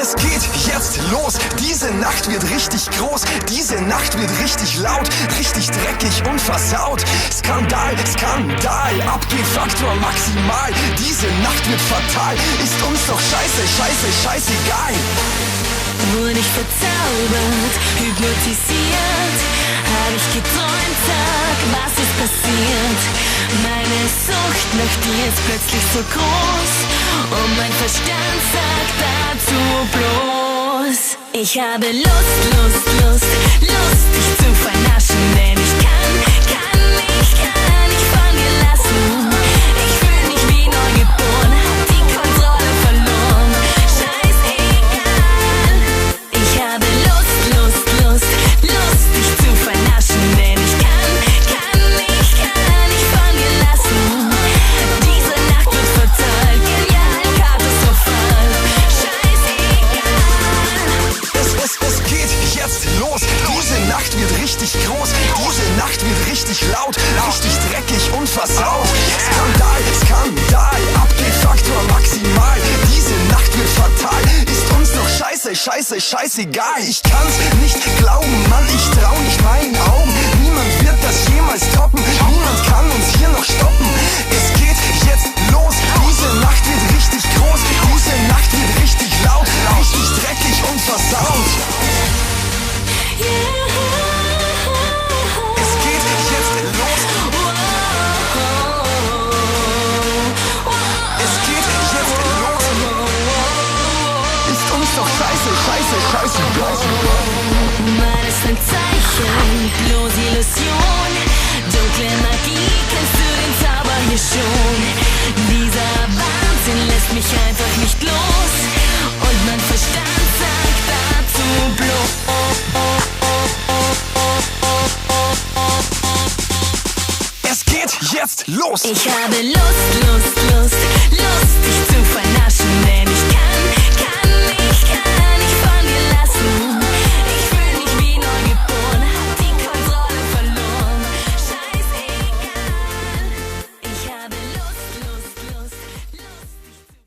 Es geht jetzt los, diese Nacht wird richtig groß, diese Nacht wird richtig laut, richtig dreckig und versaut. Skandal, Skandal, Abgeh-Faktor maximal, diese Nacht wird fatal, ist uns doch scheißegal. Wurde ich verzaubert, hypnotisiert, hab ich geträumt, sag, was ist passiert? Meine Sucht nach dir ist plötzlich so groß und mein Verstand sagt dazu bloß: Ich habe Lust, dich zu vernaschen, denn ich kann nicht von dir lassen. Ich fühl mich wie neugeboren, hab die Kontrolle verloren. Scheißegal. Ich habe Lust, dich zu vernaschen, denn ich kann nicht von dir lassen. Diese Nacht wird fatal, genial, katastrophal. Scheißegal. Es geht jetzt los, diese Nacht wird richtig groß, diese Nacht wird richtig laut, richtig dreckig und versaut. Skandal, Abgeh-Faktor maximal, diese Nacht wird fatal, ist uns doch scheißegal. Ich kann's nicht glauben, Mann, ich trau nicht meinen Augen. Niemand wird das jemals toppen, niemand kann uns hier noch stoppen. Es geht jetzt los, diese Nacht wird richtig groß, diese Nacht wird richtig laut, richtig dreckig und versaut. Es geht jetzt los. Es geht jetzt los. Ist uns doch scheißegal. Mal ist ein Zeichen, bloß Illusion. Dunkle Magie, kennst du den Zauber hier schon? Dieser Wahnsinn lässt mich einfach nicht los und mein Verstand sagt dazu bloß: Es geht jetzt los. Ich habe Lust, dich zu vernaschen.